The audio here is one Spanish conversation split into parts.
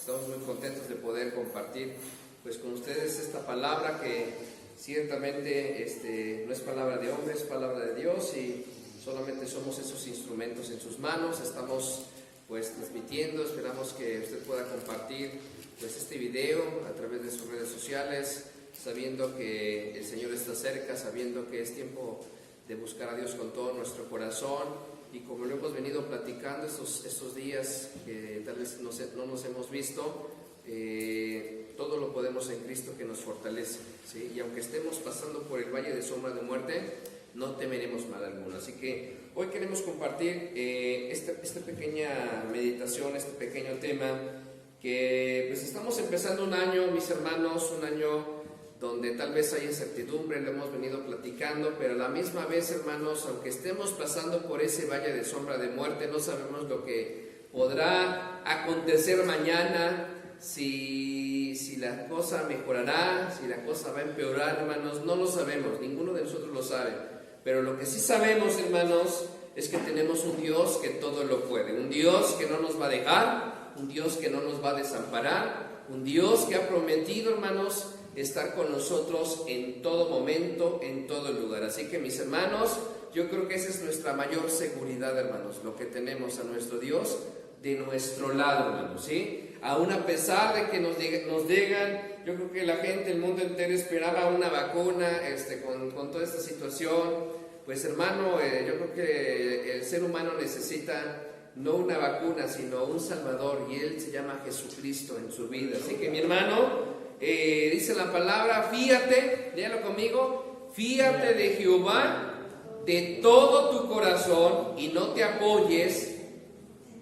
Estamos muy contentos de poder compartir pues con ustedes esta palabra que ciertamente no es palabra de hombre, es palabra de Dios, y solamente somos esos instrumentos en sus manos. Estamos pues transmitiendo, esperamos que usted pueda compartir pues este video a través de sus redes sociales, sabiendo que el Señor está cerca, sabiendo que es tiempo de buscar a Dios con todo nuestro corazón. Y como lo hemos venido platicando estos días que tal vez no nos hemos visto, todo lo podemos en Cristo que nos fortalece, ¿sí? Y aunque estemos pasando por el valle de sombra de muerte, no temeremos mal alguno. Así que hoy queremos compartir esta pequeña meditación, este pequeño tema, que pues estamos empezando un año, mis hermanos, un año donde tal vez hay incertidumbre, lo hemos venido platicando, pero a la misma vez, hermanos, aunque estemos pasando por ese valle de sombra de muerte, no sabemos lo que podrá acontecer mañana, si la cosa mejorará, si la cosa va a empeorar, hermanos, no lo sabemos, ninguno de nosotros lo sabe, pero lo que sí sabemos, hermanos, es que tenemos un Dios que todo lo puede, un Dios que no nos va a dejar, un Dios que no nos va a desamparar, un Dios que ha prometido, hermanos, estar con nosotros en todo momento, en todo lugar. Así que, mis hermanos, yo creo que esa es nuestra mayor seguridad, hermanos, lo que tenemos a nuestro Dios de nuestro lado, hermanos, ¿sí? Aún a pesar de que nos digan, yo creo que la gente, el mundo entero esperaba una vacuna, con toda esta situación, pues, hermano, yo creo que el ser humano necesita no una vacuna, sino un Salvador, y Él se llama Jesucristo en su vida. Así que, mi hermano, dice la palabra, fíate, léalo conmigo, fíate de Jehová de todo tu corazón y no te apoyes,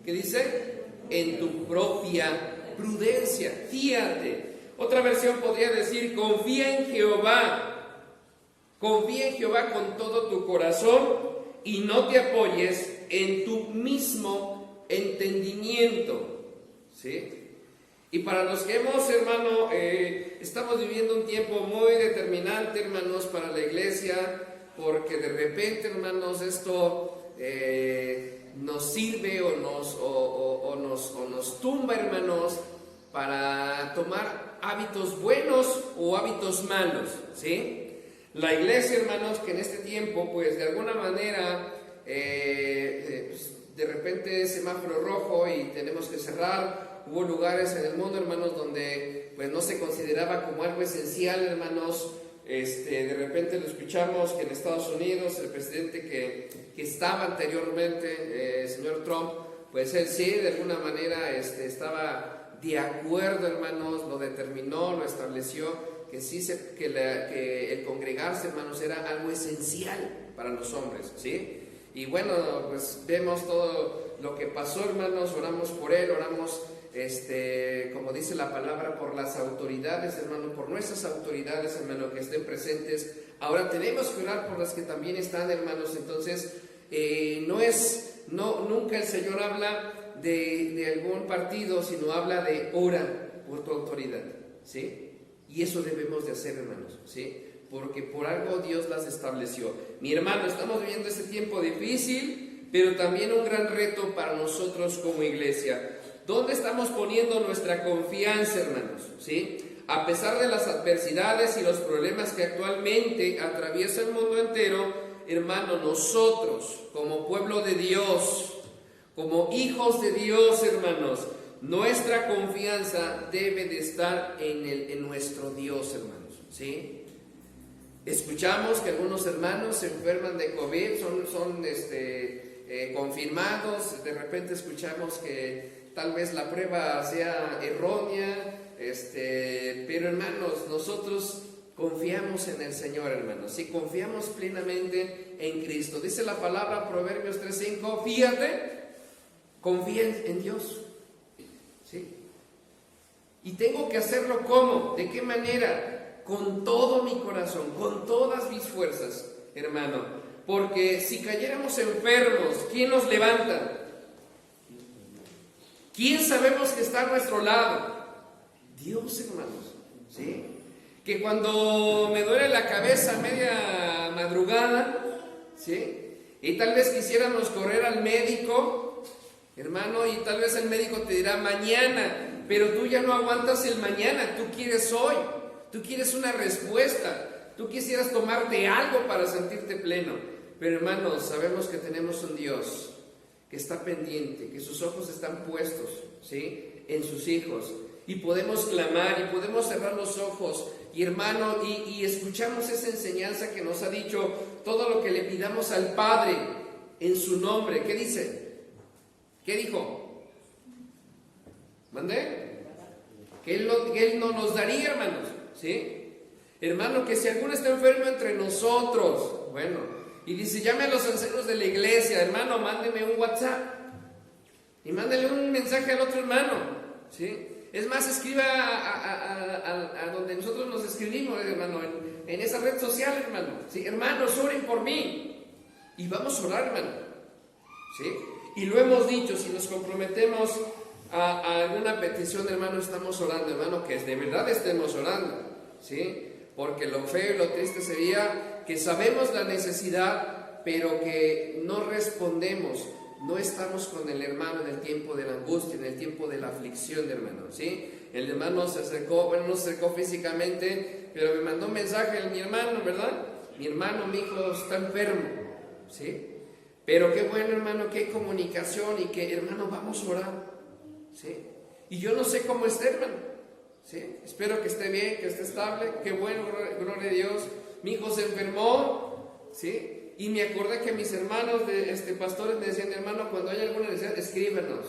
¿qué dice? En tu propia prudencia, fíate. Otra versión podría decir, confía en Jehová con todo tu corazón y no te apoyes en tu mismo entendimiento, ¿sí? Y para los que hermano, estamos viviendo un tiempo muy determinante, hermanos, para la iglesia, porque de repente, hermanos, esto nos sirve o nos tumba, hermanos, para tomar hábitos buenos o hábitos malos, ¿sí? La iglesia, hermanos, que en este tiempo, pues, de alguna manera, de repente semáforo rojo y tenemos que cerrar. Hubo lugares en el mundo, hermanos, donde pues no se consideraba como algo esencial, hermanos. De repente lo escuchamos que en Estados Unidos el presidente que estaba anteriormente, el señor Trump, pues él sí, de alguna manera estaba de acuerdo, hermanos, lo determinó, lo estableció, que sí que el congregarse, hermanos, era algo esencial para los hombres, ¿sí? Y bueno, pues vemos todo lo que pasó, hermanos, oramos por él, oramos, como dice la palabra, por las autoridades, hermano, por nuestras autoridades, hermano, que estén presentes. Ahora tenemos que orar por las que también están, hermanos. Entonces, nunca el Señor habla de algún partido, sino habla de ora por tu autoridad, ¿sí? Y eso debemos de hacer, hermanos, ¿sí? Porque por algo Dios las estableció. Mi hermano, estamos viviendo este tiempo difícil, pero también un gran reto para nosotros como iglesia. ¿Dónde estamos poniendo nuestra confianza, hermanos? ¿Sí? A pesar de las adversidades y los problemas que actualmente atraviesa el mundo entero, hermano, nosotros, como pueblo de Dios, como hijos de Dios, hermanos, nuestra confianza debe de estar en nuestro Dios, hermanos, ¿sí? Escuchamos que algunos hermanos se enferman de COVID, son confirmados. De repente escuchamos que tal vez la prueba sea errónea, pero hermanos, nosotros confiamos en el Señor, hermanos, sí, confiamos plenamente en Cristo. Dice la palabra, Proverbios 3:5, fíjate, confía en Dios, ¿sí? Y tengo que hacerlo, ¿cómo? ¿De qué manera? Con todo mi corazón, con todas mis fuerzas, hermano, porque si cayéramos enfermos, ¿quién nos levanta? ¿Quién sabemos que está a nuestro lado? Dios, hermanos, ¿sí? Que cuando me duele la cabeza a media madrugada, ¿sí? Y tal vez quisiéramos correr al médico, hermano, y tal vez el médico te dirá mañana, pero tú ya no aguantas el mañana, tú quieres hoy, tú quieres una respuesta, tú quisieras tomarte algo para sentirte pleno. Pero hermanos, sabemos que tenemos un Dios que está pendiente, que sus ojos están puestos, ¿sí?, en sus hijos, y podemos clamar y podemos cerrar los ojos y hermano, y escuchamos esa enseñanza que nos ha dicho: todo lo que le pidamos al Padre en su nombre. ¿Qué dice? ¿Qué dijo? ¿Mandé? Que Él no nos daría, hermanos, ¿sí? Hermano, que si alguno está enfermo entre nosotros, bueno, y dice: llame a los ancianos de la iglesia, hermano, mándeme un WhatsApp y mándele un mensaje al otro hermano, ¿sí? Es más, escriba a donde nosotros nos escribimos, hermano, en esa red social, hermano, ¿sí? Hermanos, oren por mí, y vamos a orar, hermano, ¿sí? Y lo hemos dicho, si nos comprometemos a alguna petición, hermano, estamos orando, hermano, que de verdad estemos orando, ¿sí? Porque lo feo y lo triste sería que sabemos la necesidad, pero que no respondemos, no estamos con el hermano en el tiempo de la angustia, en el tiempo de la aflicción, hermano, ¿sí? El hermano se acercó, bueno, no se acercó físicamente, pero me mandó un mensaje mi hermano, ¿verdad? Mi hermano, mi hijo está enfermo, ¿sí? Pero qué bueno, hermano, que hay comunicación y que, hermano, vamos a orar, ¿sí? Y yo no sé cómo esté, hermano, ¿sí? Espero que esté bien, que esté estable, qué bueno, gloria a Dios. Mi hijo se enfermó, ¿sí? Y me acordé que mis hermanos pastores me decían: hermano, cuando haya alguna necesidad, escríbenos.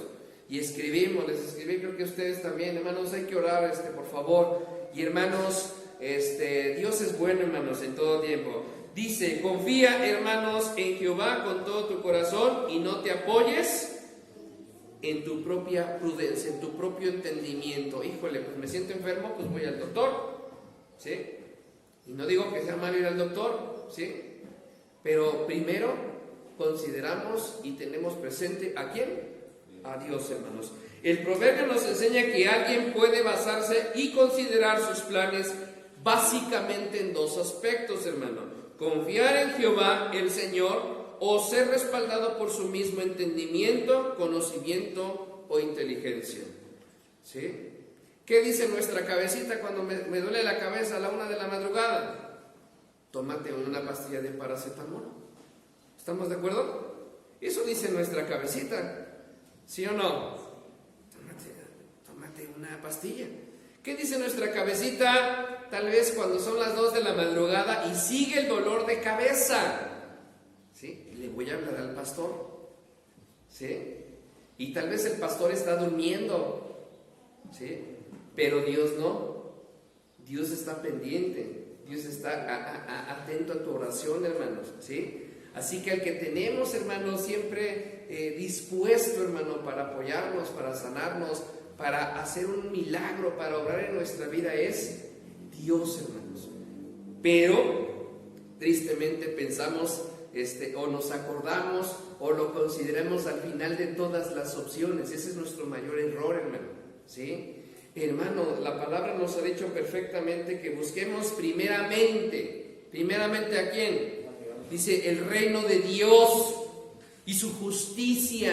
Y escribimos, les escribí, creo que ustedes también, hermanos, hay que orar, por favor. Y hermanos, Dios es bueno, hermanos, en todo tiempo. Dice: confía, hermanos, en Jehová con todo tu corazón y no te apoyes en tu propia prudencia, en tu propio entendimiento. Híjole, pues me siento enfermo, pues voy al doctor, ¿sí? Y no digo que sea malo ir al doctor, ¿sí? Pero primero consideramos y tenemos presente ¿a quién? A Dios, hermanos. El proverbio nos enseña que alguien puede basarse y considerar sus planes básicamente en dos aspectos, hermano: confiar en Jehová, el Señor, o ser respaldado por su mismo entendimiento, conocimiento o inteligencia, ¿sí? ¿Qué dice nuestra cabecita cuando me duele la cabeza a la 1 de la madrugada? Tómate una pastilla de paracetamol. ¿Estamos de acuerdo? Eso dice nuestra cabecita, ¿sí o no? Tómate una pastilla. ¿Qué dice nuestra cabecita tal vez cuando son las 2 de la madrugada y sigue el dolor de cabeza? ¿Sí? Le voy a hablar al pastor, ¿sí? Y tal vez el pastor está durmiendo, ¿sí? Pero Dios no. Dios está pendiente. Dios está atento a tu oración, hermanos, ¿sí? Así que al que tenemos, hermanos, siempre dispuesto, hermano, para apoyarnos, para sanarnos, para hacer un milagro, para obrar en nuestra vida, es Dios, hermanos. Pero tristemente pensamos, o nos acordamos o lo consideramos al final de todas las opciones. Ese es nuestro mayor error, hermano, ¿sí? Hermano, la palabra nos ha dicho perfectamente que busquemos primeramente ¿a quién? Dice: el reino de Dios y su justicia,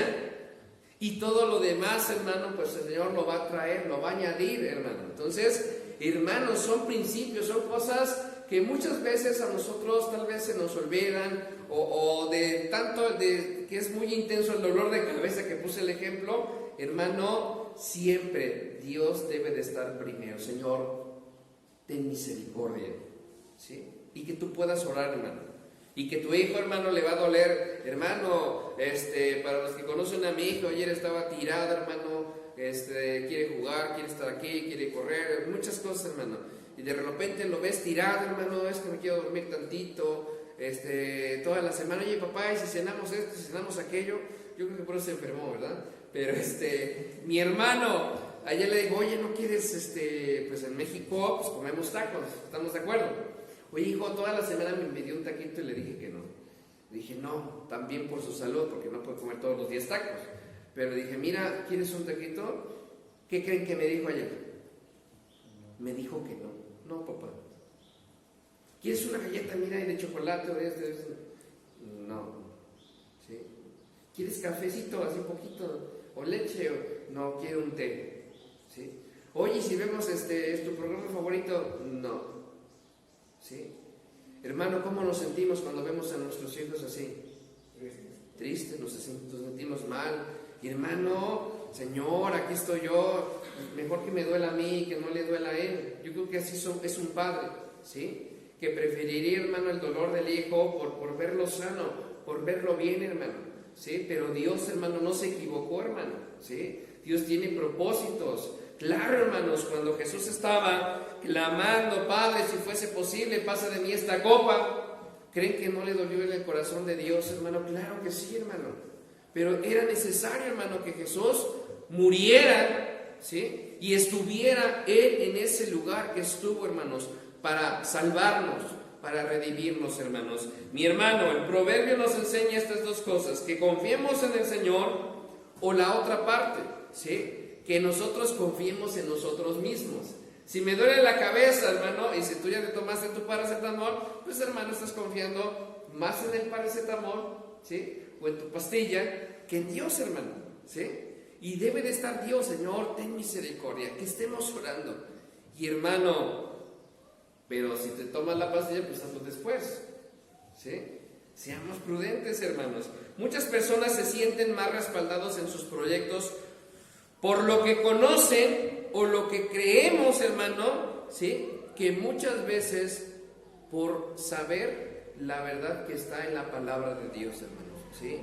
y todo lo demás, hermano, pues el Señor lo va a traer, lo va a añadir, hermano. Entonces, hermanos, son principios, son cosas que muchas veces a nosotros tal vez se nos olvidan, o de tanto que es muy intenso el dolor de cabeza que puse el ejemplo, hermano. Siempre Dios debe de estar primero. Señor, ten misericordia, ¿sí? Y que tú puedas orar, hermano. Y que tu hijo, hermano, le va a doler, hermano, para los que conocen a mi hijo, ayer estaba tirado, hermano, quiere jugar, quiere estar aquí, quiere correr, muchas cosas, hermano. Y de repente lo ves tirado, hermano, es que me quiero dormir tantito, toda la semana: oye, papá, y si cenamos esto, si cenamos aquello. Yo creo que por eso se enfermó, ¿verdad? Pero mi hermano, ayer le digo: oye, ¿no quieres, pues en México, pues comemos tacos? ¿Estamos de acuerdo? Oye, hijo, toda la semana me dio un taquito y le dije que no. Le dije: no, también por su salud, porque no puede comer todos los días tacos. Pero le dije: mira, ¿quieres un taquito? ¿Qué creen que me dijo ayer? Me dijo que no. No, papá. ¿Quieres una galleta, mira, de chocolate o de esto? No. ¿Sí? ¿Quieres cafecito, así un poquito? ¿O leche? No, quiero un té. ¿sí? Oye, si vemos ¿es tu programa favorito? No, ¿sí? Hermano, ¿cómo nos sentimos cuando vemos a nuestros hijos así? Tristes, nos sentimos mal. Y hermano, Señor, aquí estoy yo, mejor que me duela a mí, que no le duela a él. Yo creo que así es un padre, ¿sí? Que preferiría, hermano, el dolor del hijo por verlo sano, por verlo bien, hermano, ¿sí? Pero Dios, hermano, no se equivocó, hermano, ¿sí? Dios tiene propósitos. Claro, hermanos, cuando Jesús estaba clamando, Padre, si fuese posible, pasa de mí esta copa, ¿creen que no le dolió en el corazón de Dios, hermano? Claro que sí, hermano. Pero era necesario, hermano, que Jesús muriera, ¿sí? Y estuviera Él en ese lugar que estuvo, hermanos, para salvarnos, para redimirnos, hermanos. Mi hermano, el proverbio nos enseña estas dos cosas: que confiemos en el Señor, o la otra parte, ¿sí? Que nosotros confiemos en nosotros mismos. Si me duele la cabeza, hermano, y si tú ya te tomaste tu paracetamol, pues, hermano, estás confiando más en el paracetamol, ¿sí? O en tu pastilla, que en Dios, hermano, ¿sí? Y debe de estar Dios, Señor, ten misericordia, que estemos orando. Y hermano, pero si te tomas la pastilla, pues hazlo después, ¿sí? Seamos prudentes, hermanos. Muchas personas se sienten más respaldados en sus proyectos por lo que conocen o lo que creemos, hermano, ¿sí? Que muchas veces por saber la verdad que está en la palabra de Dios, hermano, ¿sí?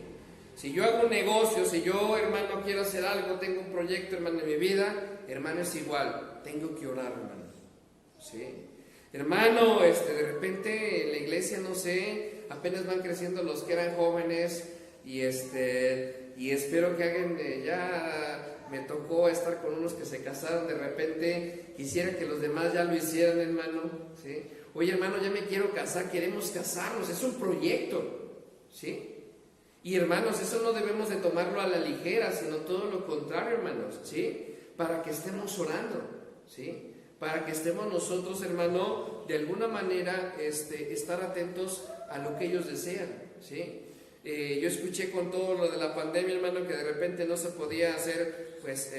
Si yo hago un negocio, si yo, hermano, quiero hacer algo, tengo un proyecto, hermano, en mi vida, hermano, es igual, tengo que orar, hermano, ¿sí? Hermano, de repente en la iglesia, no sé, apenas van creciendo los que eran jóvenes y espero que hagan, ya me tocó estar con unos que se casaron, de repente quisiera que los demás ya lo hicieran, hermano, ¿sí? Oye, hermano, ya me quiero casar, queremos casarnos, es un proyecto, ¿sí? Y hermanos, eso no debemos de tomarlo a la ligera, sino todo lo contrario, hermanos, ¿sí? Para que estemos orando, ¿sí? Para que estemos nosotros, hermano, de alguna manera estar atentos a lo que ellos desean, ¿sí? Yo escuché con todo lo de la pandemia, hermano, que de repente no se podía hacer, pues,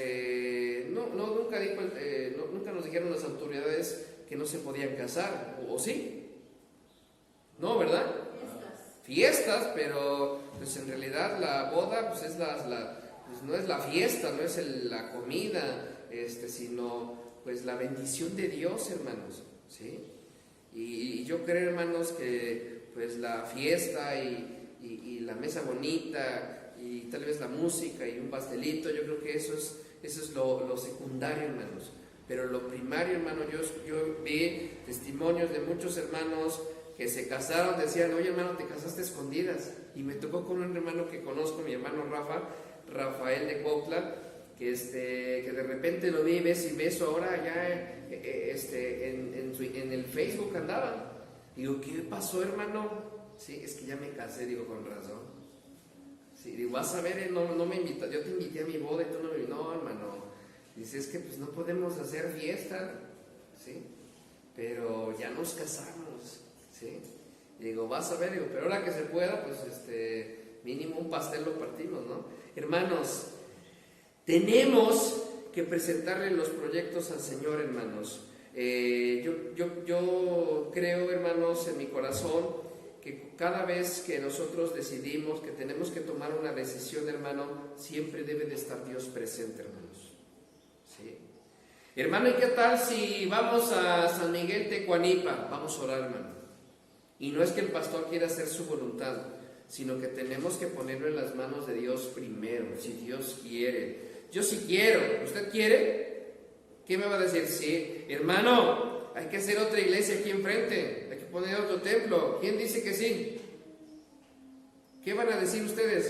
nunca nos dijeron las autoridades que no se podían casar, ¿o sí? No, ¿verdad? Fiestas, pero pues en realidad la boda, pues es pues no es la fiesta, no es la comida, sino pues la bendición de Dios, hermanos, ¿sí? Y yo creo, hermanos, que pues la fiesta y la mesa bonita y tal vez la música y un pastelito, yo creo que eso es lo secundario, hermanos. Pero lo primario, hermano, yo vi testimonios de muchos hermanos que se casaron, decían, oye, hermano, te casaste a escondidas. Y me tocó con un hermano que conozco, mi hermano Rafael de Cuautla, que de repente lo vi beso y beso, ahora ya en el Facebook andaba. Digo, ¿qué pasó, hermano? Sí, es que ya me casé, digo, con razón. Sí, digo, vas a ver, no me invitas, yo te invité a mi boda y tú no me... No, hermano. Dice, es que pues no podemos hacer fiesta, ¿sí? Pero ya nos casamos, ¿sí? Y digo, vas a ver, digo, pero ahora que se pueda, pues mínimo un pastel lo partimos, ¿no? Hermanos, tenemos que presentarle los proyectos al Señor, hermanos. Yo creo, hermanos, en mi corazón, que cada vez que nosotros decidimos que tenemos que tomar una decisión, hermano, siempre debe de estar Dios presente, hermanos, ¿sí? Hermano, ¿y qué tal si vamos a San Miguel Tecuanipa? Vamos a orar, hermano. Y no es que el pastor quiera hacer su voluntad, sino que tenemos que ponerlo en las manos de Dios primero, si Dios quiere. Yo sí quiero, ¿usted quiere? ¿Qué me va a decir? Sí, hermano, hay que hacer otra iglesia aquí enfrente, hay que poner otro templo. ¿Quién dice que sí? ¿Qué van a decir ustedes?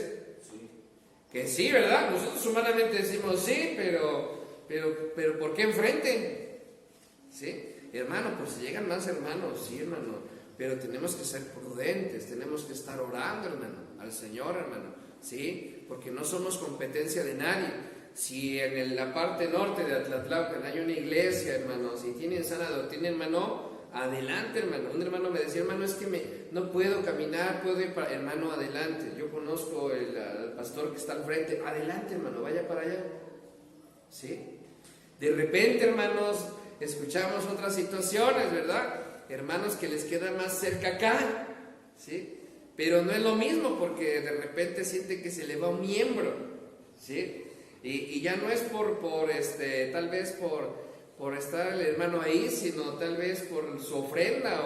Sí. Que sí, ¿verdad? Nosotros humanamente decimos sí, pero ¿por qué enfrente? ¿Sí? Hermano, pues si llegan más hermanos, sí, hermano, pero tenemos que ser prudentes, tenemos que estar orando, hermano, al Señor, hermano, ¿sí? Porque no somos competencia de nadie. Si en la parte norte de Atlatlaucan hay una iglesia, hermano, si tienen sana doctrina, hermano, adelante, hermano. Un hermano me decía, hermano, es que no puedo caminar, puedo ir para... Hermano, adelante. Yo conozco al pastor que está al frente. Adelante, hermano, vaya para allá. ¿Sí? De repente, hermanos, escuchamos otras situaciones, ¿verdad? Hermanos que les queda más cerca acá, ¿sí? Pero no es lo mismo porque de repente siente que se le va un miembro, ¿sí? Y ya no es tal vez por estar el hermano ahí, sino tal vez por su ofrenda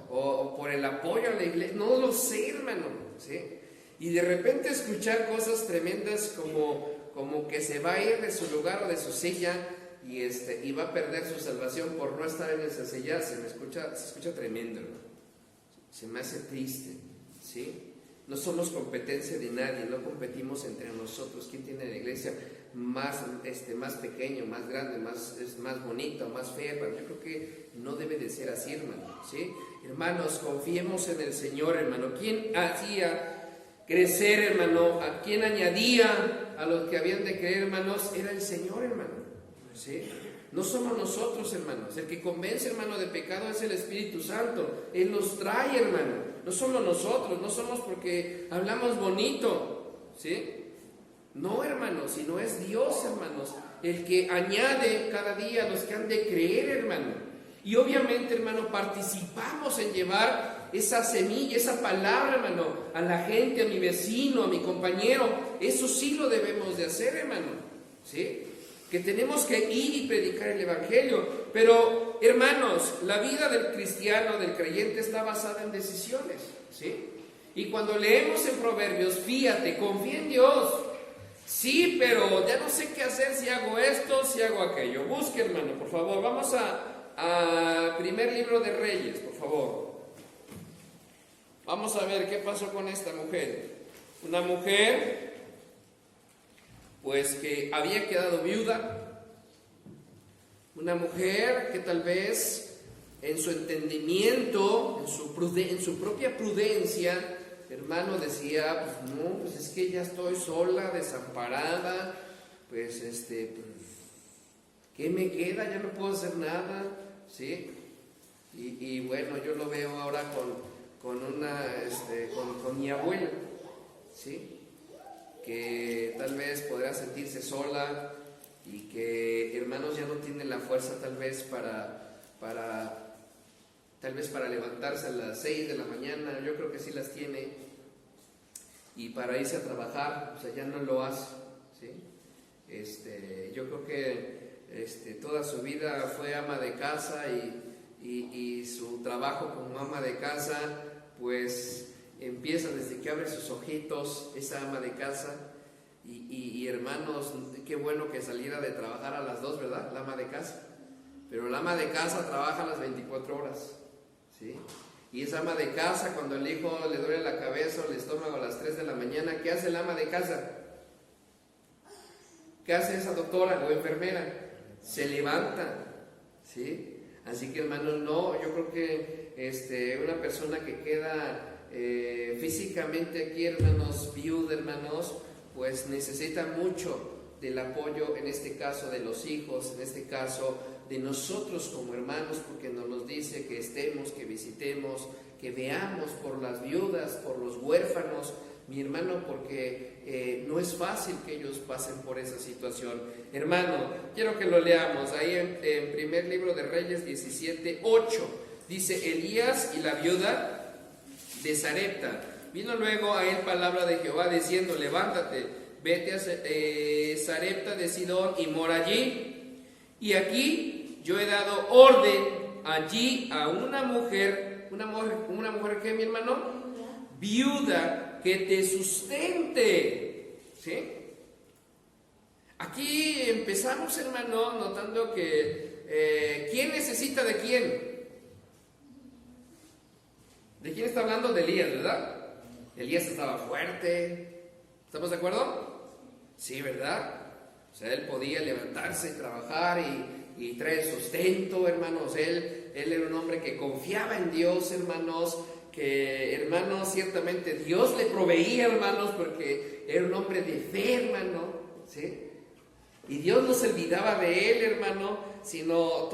o por el apoyo a la iglesia, no lo sé, hermano, ¿sí? Y de repente escuchar cosas tremendas como que se va a ir de su lugar o de su silla y va a perder su salvación por no estar en esa silla, se escucha tremendo, hermano. Se me hace triste, ¿sí? No somos competencia de nadie, no competimos entre nosotros. ¿Quién tiene la iglesia más pequeño, más grande, más bonita, más fea? Yo creo que no debe de ser así, hermano, ¿sí? Hermanos, confiemos en el Señor, hermano. ¿Quién hacía crecer, hermano? ¿A quién añadía a los que habían de creer, hermanos? Era el Señor, hermano, ¿sí? No somos nosotros, hermanos. El que convence, hermano, de pecado es el Espíritu Santo. Él nos trae, hermano. No somos nosotros, no somos porque hablamos bonito, ¿sí? No, hermanos, sino es Dios, hermanos, el que añade cada día a los que han de creer, hermano. Y obviamente, hermano, participamos en llevar esa semilla, esa palabra, hermano, a la gente, a mi vecino, a mi compañero. Eso sí lo debemos de hacer, hermano, ¿sí? Que tenemos que ir y predicar el Evangelio. Pero, hermanos, la vida del cristiano, del creyente, está basada en decisiones, ¿sí? Y cuando leemos en Proverbios, fíjate, confía en Dios. Sí, pero ya no sé qué hacer, si hago esto, si hago aquello. Busque, hermano, por favor. Vamos a primer libro de Reyes, por favor. Vamos a ver qué pasó con esta mujer. Una mujer pues que había quedado viuda, una mujer que tal vez en su entendimiento, en su propia prudencia, hermano, decía, pues no, pues es que ya estoy sola, desamparada, pues ¿qué me queda? Ya no puedo hacer nada, ¿sí? Y bueno, yo lo veo ahora con mi abuela, ¿sí? Que tal vez podrá sentirse sola y que, hermanos, ya no tiene la fuerza tal vez para levantarse a las 6 de la mañana. Yo creo que sí las tiene, y para irse a trabajar, o sea, ya no lo hace, ¿sí? Yo creo que toda su vida fue ama de casa y su trabajo como ama de casa pues empieza desde que abre sus ojitos esa ama de casa. Y hermanos, qué bueno que saliera de trabajar a las 2, ¿verdad? La ama de casa. Pero la ama de casa trabaja a las 24 horas, ¿sí? Y esa ama de casa, cuando el hijo le duele la cabeza o el estómago a las 3 de la mañana, ¿qué hace la ama de casa? ¿Qué hace esa doctora o enfermera? Se levanta, ¿sí? Así que, hermanos, no, yo creo que una persona que queda físicamente aquí, hermanos, viuda, hermanos, pues necesita mucho del apoyo, en este caso de los hijos, en este caso de nosotros como hermanos, porque nos dice que estemos, que visitemos, que veamos por las viudas, por los huérfanos, mi hermano, porque no es fácil que ellos pasen por esa situación. Hermano, quiero que lo leamos ahí en primer libro de Reyes 17:8. Dice: Elías y la viuda de Sarepta. Vino luego a él palabra de Jehová diciendo: levántate, vete a Sarepta de Sidón y mora allí. Y aquí yo he dado orden allí a una mujer que, mi hermano, viuda, que te sustente, ¿sí? Aquí empezamos, hermano, notando que ¿quién necesita de quién? ¿De quién está hablando? De Elías, ¿verdad? Elías estaba fuerte. ¿Estamos de acuerdo? Sí, ¿verdad? O sea, él podía levantarse y trabajar y traer sustento, hermanos. Él era un hombre que confiaba en Dios, hermanos. Que, hermanos, ciertamente Dios le proveía, hermanos, porque era un hombre de fe, hermano, ¿sí? Y Dios no se olvidaba de él, hermano, sino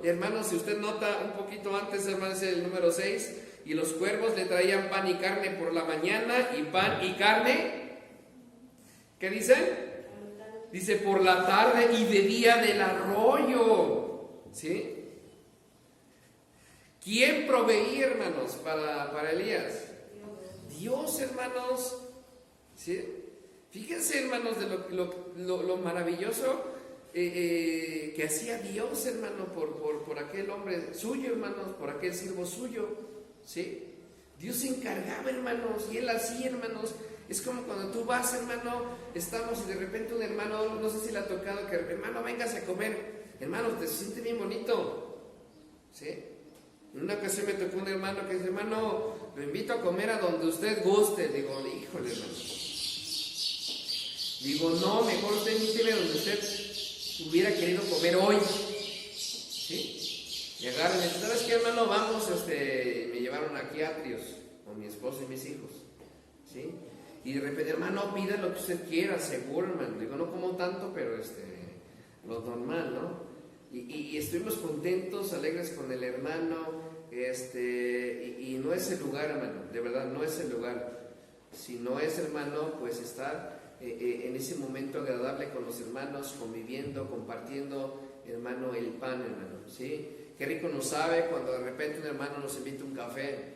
hermanos, si usted nota un poquito antes, hermanos, el número 6, y los cuervos le traían pan y carne por la mañana, y pan y carne, ¿qué dice? Dice, por la tarde y bebía del arroyo. ¿Sí? ¿Quién proveía, hermanos, para Elías? Dios, hermanos. ¿Sí? Fíjense, hermanos, de lo maravilloso que hacía Dios, hermano, por aquel hombre suyo, hermanos, por aquel siervo suyo. ¿Sí? Dios se encargaba, hermanos, y Él hacía, hermanos. Es como cuando tú vas, hermano, estamos y de repente un hermano, no sé si le ha tocado que, hermano, véngase a comer. Hermano, te siente bien bonito. ¿Sí? En una ocasión me tocó un hermano que dice, hermano, lo invito a comer a donde usted guste. Digo, híjole, hermano. Digo, no, mejor usted invíteme a donde usted hubiera querido comer hoy. ¿Sí? Y agarran, ¿sabes qué, hermano? Vamos, me llevaron aquí a Atrios con mi esposa y mis hijos. ¿Sí? Y de repente, hermano, pida lo que usted quiera, seguro, hermano. Digo, no como tanto, pero lo normal, ¿no? Y estuvimos contentos, alegres con el hermano, y no es el lugar, hermano, de verdad, no es el lugar. Si no es, hermano, pues estar en ese momento agradable con los hermanos, conviviendo, compartiendo, hermano, el pan, hermano, ¿sí? Qué rico nos sabe cuando de repente un hermano nos invita un café.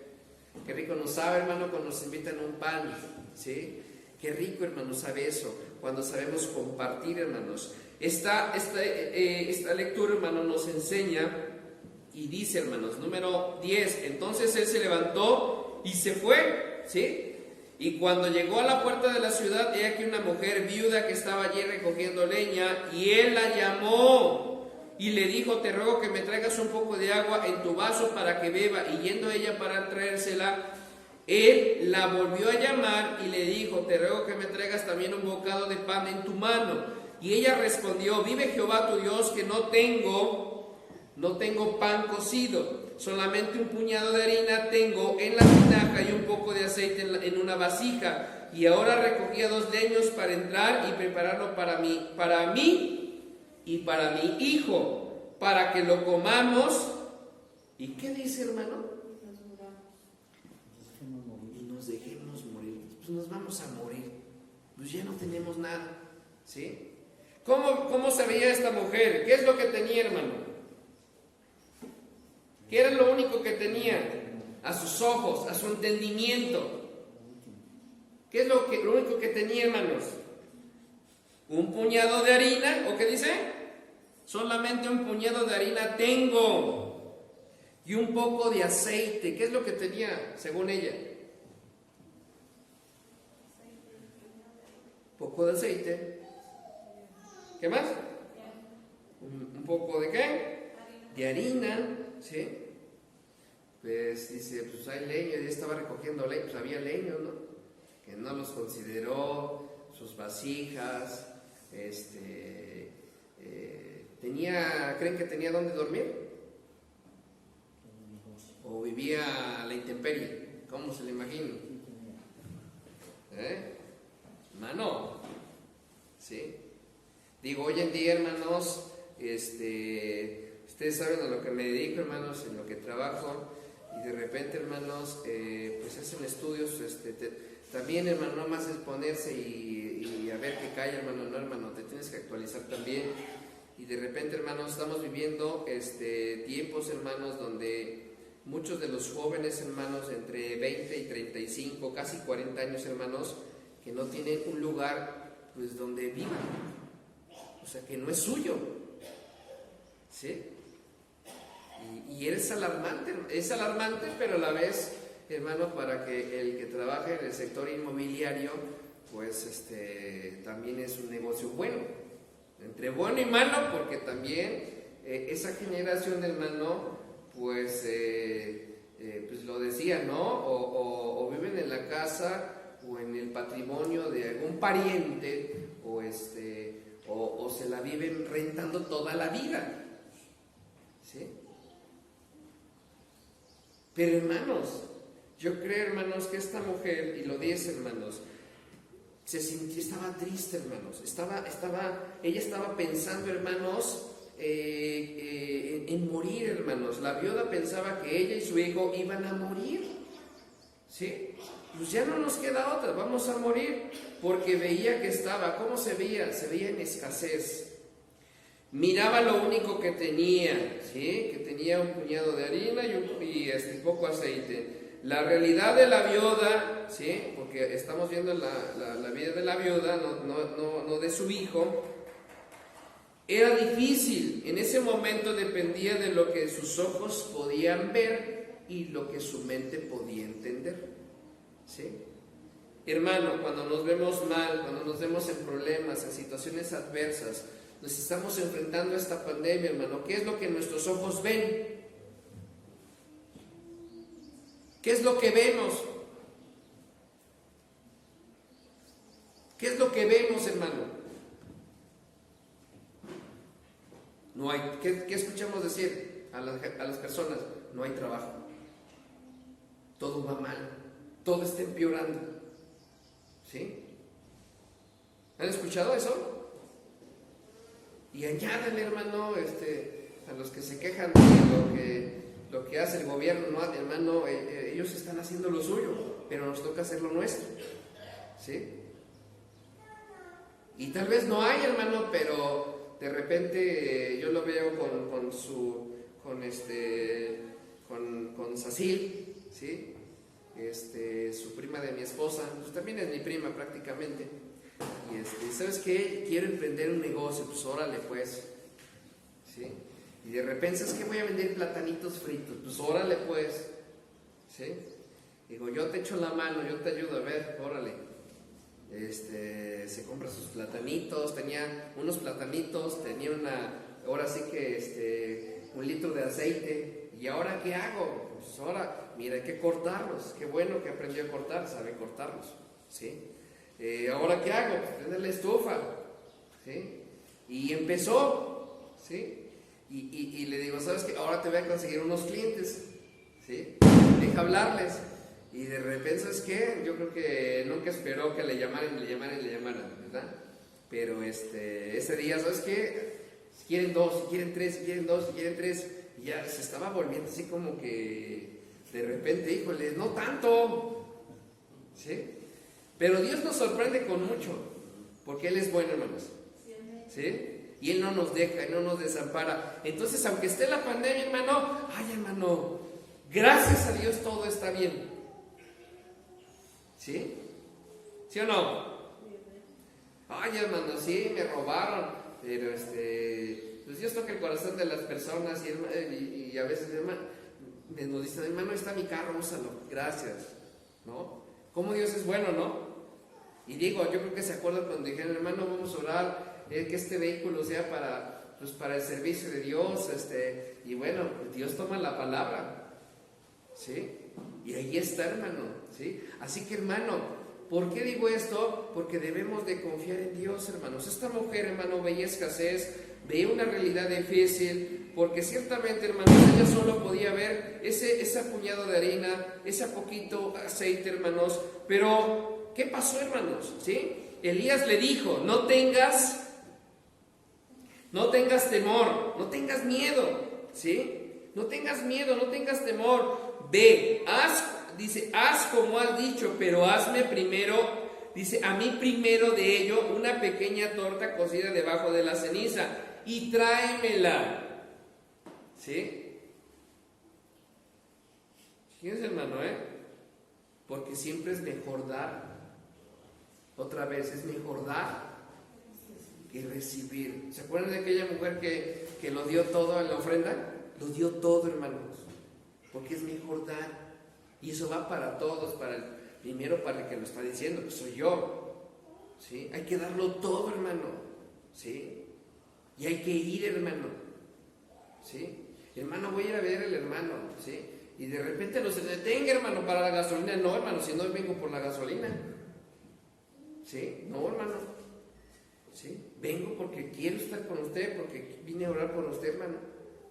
Qué rico nos sabe, hermano, cuando nos invitan un pan, ¿sí? Qué rico, hermano, sabe eso, cuando sabemos compartir, hermanos. Esta lectura, hermano, nos enseña y dice, hermanos, número 10, entonces él se levantó y se fue, ¿sí? Y cuando llegó a la puerta de la ciudad, he aquí una mujer viuda que estaba allí recogiendo leña, y él la llamó y le dijo, te ruego que me traigas un poco de agua en tu vaso para que beba. Y yendo ella para traérsela, él la volvió a llamar y le dijo, te ruego que me traigas también un bocado de pan en tu mano. Y ella respondió, vive Jehová tu Dios, que no tengo pan cocido, solamente un puñado de harina tengo en la tinaja y un poco de aceite en una vasija. Y ahora recogía 2 leños para entrar y prepararlo para mí y para mi hijo, para que lo comamos. ¿Y qué dice, hermano? Y nos dejemos morir. Pues nos vamos a morir. Pues ya no tenemos nada. ¿Sí? ¿Cómo se veía esta mujer? ¿Qué es lo que tenía, hermano? ¿Qué era lo único que tenía? A sus ojos, a su entendimiento. ¿Qué es lo único que tenía, hermanos? Un puñado de harina, ¿o qué dice? Solamente un puñado de harina tengo. Y un poco de aceite. ¿Qué es lo que tenía, según ella? Poco de aceite. ¿Qué más? ¿Un poco de qué? De harina, ¿sí? Pues dice, pues hay leña, ella estaba recogiendo leña, pues había leño, ¿no? Que no los consideró, sus vasijas, ¿creen que tenía dónde dormir? ¿O vivía a la intemperie? ¿Cómo se le imagina? Hermano, ¿sí? Digo, hoy en día, hermanos, ustedes saben a lo que me dedico, hermanos, en lo que trabajo, y de repente, hermanos, pues hacen estudios, también, hermano, no más es ponerse y a ver qué cae, hermano, no, hermano, te tienes que actualizar también. Y de repente, hermanos, estamos viviendo tiempos, hermanos, donde muchos de los jóvenes, hermanos, entre 20 y 35, casi 40 años, hermanos, que no tienen un lugar, pues, donde vivan. O sea, que no es suyo. ¿Sí? Y es alarmante, pero a la vez, hermano, para que el que trabaje en el sector inmobiliario, pues también es un negocio bueno. Entre bueno y malo, porque también esa generación, hermano, pues lo decía, ¿no? O viven en la casa o en el patrimonio de algún pariente, o se la viven rentando toda la vida. ¿Sí? Pero, hermanos, yo creo, hermanos, que esta mujer, y lo dice, hermanos, estaba triste, hermanos. Ella estaba pensando, hermanos, en morir, hermanos. La viuda pensaba que ella y su hijo iban a morir. ¿Sí? pues ya no nos queda otra, vamos a morir, porque veía que estaba, ¿cómo se veía? Se veía en escasez. Miraba lo único que tenía, ¿sí? Que tenía un puñado de harina y poco aceite. La realidad de la viuda, ¿sí? Porque estamos viendo la vida de la viuda, no de su hijo. Era difícil, en ese momento dependía de lo que sus ojos podían ver y lo que su mente podía entender, ¿sí? Hermano, cuando nos vemos mal, cuando nos vemos en problemas, en situaciones adversas, nos estamos enfrentando a esta pandemia, hermano, ¿qué es lo que nuestros ojos ven? ¿Qué es lo que vemos? ¿Qué es lo que vemos, hermano? No hay, ¿qué escuchamos decir a las personas? No hay trabajo, todo va mal, todo está empeorando, ¿sí? ¿Han escuchado eso? Y añádale, hermano, a los que se quejan de lo que hace el gobierno, ¿no? Hermano, ellos están haciendo lo suyo, pero nos toca hacer lo nuestro, ¿sí? Y tal vez no hay, hermano, pero de repente yo lo veo con Sacil, ¿sí? Su prima de mi esposa, pues también es mi prima prácticamente. Y ¿sabes qué? Quiero emprender un negocio, pues órale pues, ¿sí? Y de repente, ¿sabes qué? Voy a vender platanitos fritos, pues órale pues, ¿sí? Digo, yo te echo la mano, yo te ayudo, a ver, órale. Se compra sus platanitos, tenía unos platanitos, tenía ahora sí que 1 litro de aceite. ¿Y ahora qué hago? Pues ahora, mira, hay que cortarlos. Qué bueno que aprendió a cortar, sabe cortarlos, ¿sí? ¿Ahora qué hago? Pues prender la estufa, ¿sí? Y empezó, ¿sí? Y le digo, ¿sabes qué? Ahora te voy a conseguir unos clientes, ¿sí? Deja hablarles. Y de repente, ¿sabes qué? Yo creo que nunca esperó que le llamaran, ¿verdad? Pero ese día, ¿sabes qué? Si quieren 2, si quieren 3, si quieren 2, si quieren 3. Y ya se estaba volviendo así como que de repente, híjole, no tanto, ¿sí? Pero Dios nos sorprende con mucho, porque Él es bueno, hermanos, ¿sí? Y Él no nos deja, Él no nos desampara. Entonces, aunque esté la pandemia, hermano, ay, hermano, gracias a Dios todo está bien, ¿sí? ¿Sí o no? Ay, hermano, sí, me robaron, pero pues Dios toca el corazón de las personas y a veces, hermano, nos dicen, hermano, ahí está mi carro, úsalo, gracias, ¿no? Cómo Dios es bueno, ¿no? Y digo, yo creo que se acuerdan cuando dijeron, hermano, vamos a orar, que este vehículo sea para el servicio de Dios, y bueno, Dios toma la palabra, ¿sí? Y ahí está, hermano, ¿sí? Así que, hermano, ¿por qué digo esto? Porque debemos de confiar en Dios, hermanos. Esta mujer, hermano, veía escasez, veía una realidad difícil, porque ciertamente, hermanos, ella solo podía ver ese puñado de harina, ese poquito aceite, hermanos. Pero, ¿qué pasó, hermanos? ¿Sí? Elías le dijo, no tengas temor, no tengas miedo, ¿sí? No tengas miedo, no tengas temor. Ve, haz como has dicho, pero hazme primero, dice, a mí primero de ello una pequeña torta cocida debajo de la ceniza y tráemela, ¿sí? Fíjense, hermano, porque siempre es mejor dar. Otra vez, es mejor dar que recibir. ¿Se acuerdan de aquella mujer que lo dio todo en la ofrenda? Lo dio todo, hermanos, porque es mejor dar. Y eso va para todos, primero para el que lo está diciendo, que soy yo, ¿sí? Hay que darlo todo, hermano, ¿sí? Y hay que ir, hermano, ¿sí? Hermano, voy a ir a ver al hermano, ¿sí? Y de repente no se detenga, hermano, para la gasolina. No, hermano, si no vengo por la gasolina, ¿sí? No, hermano, ¿sí? Vengo porque quiero estar con usted, porque vine a orar por usted, hermano,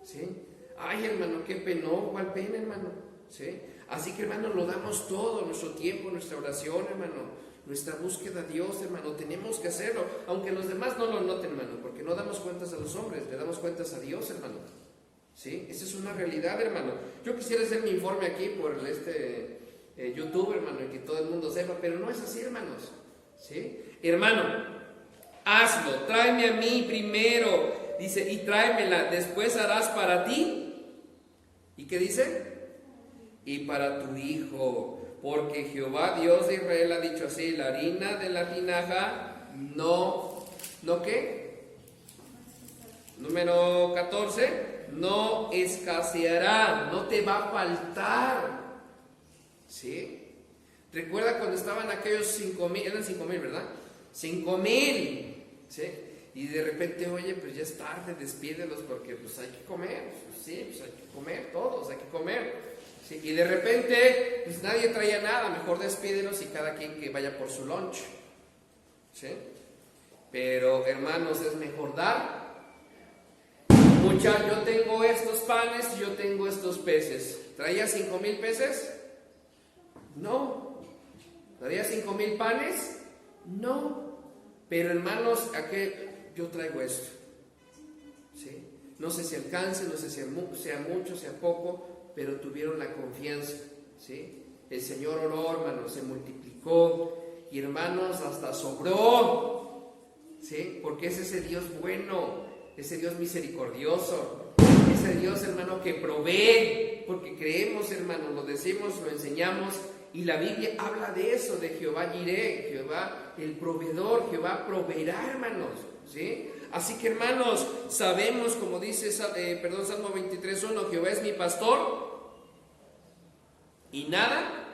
¿sí? Ay, hermano, qué pena, ¿cuál pena, hermano? ¿Sí? Así que, hermano, lo damos todo, nuestro tiempo, nuestra oración, hermano, nuestra búsqueda a Dios, hermano, tenemos que hacerlo, aunque los demás no lo noten, hermano, porque no damos cuentas a los hombres, le damos cuentas a Dios, hermano, ¿sí? Esa es una realidad, hermano. Yo quisiera hacer mi informe aquí por YouTube, hermano, y que todo el mundo sepa, pero no es así, hermanos, ¿sí? Hermano, hazlo, tráeme a mí primero, dice, y tráemela, después harás para ti. ¿Y qué dice? Y para tu hijo, porque Jehová Dios de Israel ha dicho así, la harina de la tinaja ¿no qué? Número 14, no escaseará, no te va a faltar, ¿sí? Recuerda cuando estaban aquellos 5,000, eran 5,000, ¿verdad? 5,000, ¿sí? Y de repente, oye, pues ya es tarde, despídelos porque pues hay que comer, sí, pues hay que comer, todos hay que comer, ¿sí? Y de repente, pues nadie traía nada, mejor despídelos y cada quien que vaya por su lunch, ¿sí? Pero hermanos, es mejor dar. Yo tengo estos panes, yo tengo estos peces. ¿Traía 5,000 peces? No. ¿Traía 5,000 panes? No. Pero hermanos, yo traigo esto, ¿sí? No sé si alcance, no sé si sea mucho, sea poco, pero tuvieron la confianza, ¿sí? El Señor oró, hermanos, se multiplicó y hermanos, hasta sobró, ¿sí? Porque es ese Dios bueno, ese Dios misericordioso, ese Dios, hermano, que provee, porque creemos, hermano, lo decimos, lo enseñamos, y la Biblia habla de eso, de Jehová Jireh, Jehová el proveedor, Jehová proveerá, hermanos, ¿sí? Así que, hermanos, sabemos, como dice Salmo 23:1, Jehová es mi pastor, y nada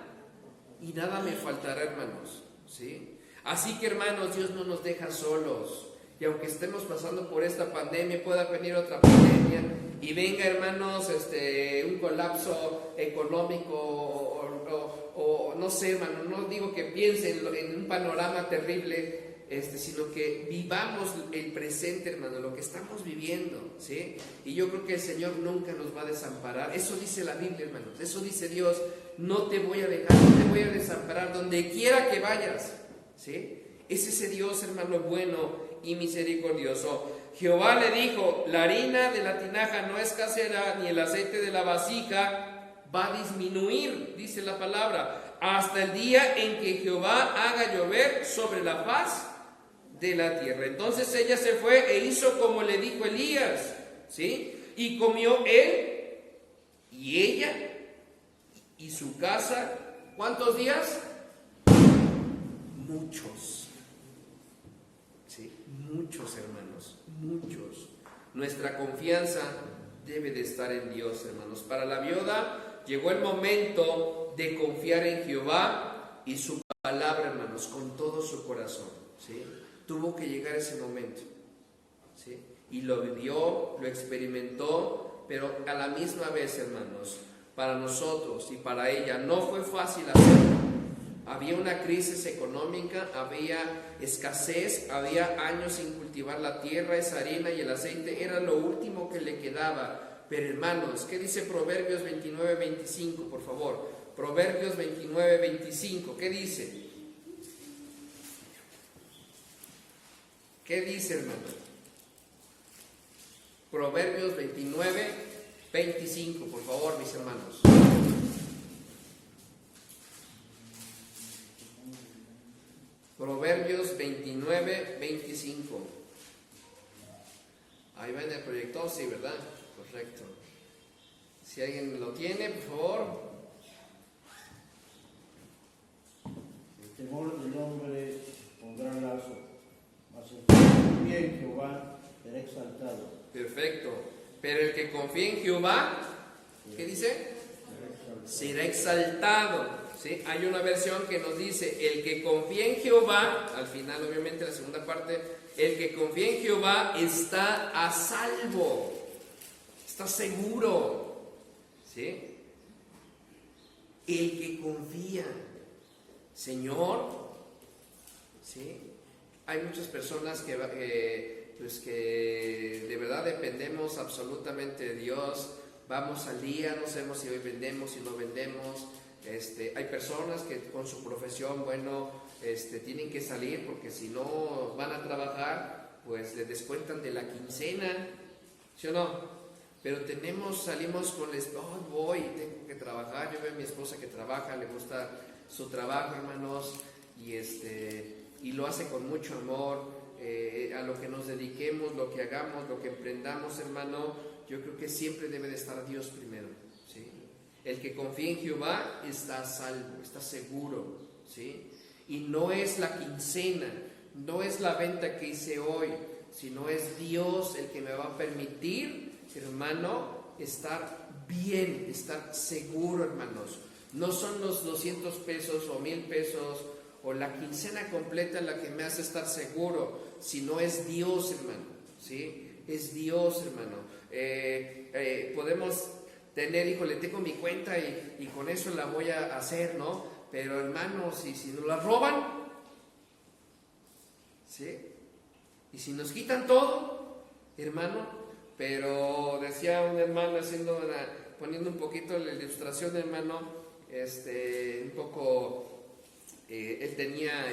me faltará, hermanos, ¿sí? Así que, hermanos, Dios no nos deja solos. Y aunque estemos pasando por esta pandemia, pueda venir otra pandemia y venga, hermanos, un colapso económico o no sé, hermano, no digo que piensen en un panorama terrible, sino que vivamos el presente, hermano, lo que estamos viviendo, ¿sí? Y yo creo que el Señor nunca nos va a desamparar. Eso dice la Biblia, hermanos, eso dice Dios, no te voy a dejar, no te voy a desamparar donde quiera que vayas, ¿sí? Es ese Dios, hermano, bueno y misericordioso. Jehová le dijo, la harina de la tinaja no escaseará, ni el aceite de la vasija va a disminuir, dice la palabra, hasta el día en que Jehová haga llover sobre la faz de la tierra. Entonces ella se fue e hizo como le dijo Elías, ¿sí? Y comió él y ella y su casa, ¿cuántos días? Muchos. Sí, muchos, hermanos, muchos. Nuestra confianza debe de estar en Dios, hermanos. Para la viuda llegó el momento de confiar en Jehová y su palabra, hermanos, con todo su corazón, ¿sí? Tuvo que llegar ese momento, ¿sí? Y lo vivió, lo experimentó, pero a la misma vez, hermanos, para nosotros y para ella no fue fácil hacerlo. Había una crisis económica, había escasez, había años sin cultivar la tierra, esa harina y el aceite era lo último que le quedaba. Pero hermanos, ¿qué dice Proverbios 29:25, por favor? Proverbios 29:25, ¿qué dice? ¿Qué dice, hermano? Proverbios 29:25, por favor, mis hermanos. Proverbios 29:25. Ahí va en el proyector, sí, ¿verdad? Correcto. Si alguien lo tiene, por favor. El temor del hombre pondrá lazo, mas el que confía en Jehová será exaltado. Perfecto. Pero el que confía en Jehová, ¿qué dice? Será exaltado. ¿Sí? Hay una versión que nos dice, el que confía en Jehová, al final obviamente la segunda parte, el que confía en Jehová está a salvo, está seguro, ¿sí? El que confía, Señor, ¿sí? Hay muchas personas que de verdad dependemos absolutamente de Dios, vamos al día, no sabemos si hoy vendemos, si no vendemos. Hay personas que con su profesión, bueno, tienen que salir porque si no van a trabajar, pues les descuentan de la quincena, ¿sí o no? pero salimos con voy, tengo que trabajar. Yo veo a mi esposa que trabaja, le gusta su trabajo, hermanos, y lo hace con mucho amor. A lo que nos dediquemos, lo que hagamos, lo que emprendamos, hermano, yo creo que siempre debe de estar Dios primero, ¿sí? El que confía en Jehová está a salvo, está seguro, ¿sí? Y no es la quincena, no es la venta que hice hoy, sino es Dios el que me va a permitir, hermano, estar bien, estar seguro, hermanos. No son los 200 pesos o 1000 pesos o la quincena completa la que me hace estar seguro, sino es Dios, hermano, ¿sí? Es Dios, hermano. Podemos tener, híjole, tengo mi cuenta y con eso la voy a hacer, ¿no? Pero, hermano, si nos la roban, ¿sí? Y si nos quitan todo, hermano, pero decía un hermano poniendo un poquito la ilustración, hermano, un poco, él tenía,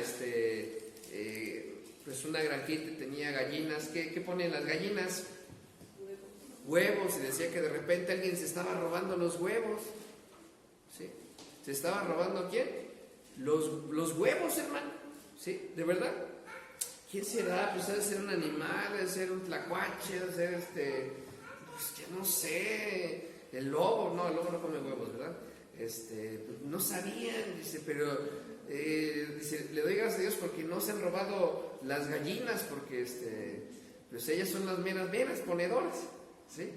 pues una granjita, tenía gallinas. ¿Qué ponen las gallinas? Huevos. Y decía que de repente alguien se estaba robando los huevos, ¿sí? ¿Se estaba robando quién? Los huevos, hermano, ¿sí? ¿De verdad? ¿Quién será? Pues debe ser un animal, debe ser un tlacuache, debe ser pues que no sé, el lobo no come huevos, ¿verdad? No sabían, dice, pero dice, le doy gracias a Dios porque no se han robado las gallinas, porque pues ellas son las meras ponedoras, ¿sí?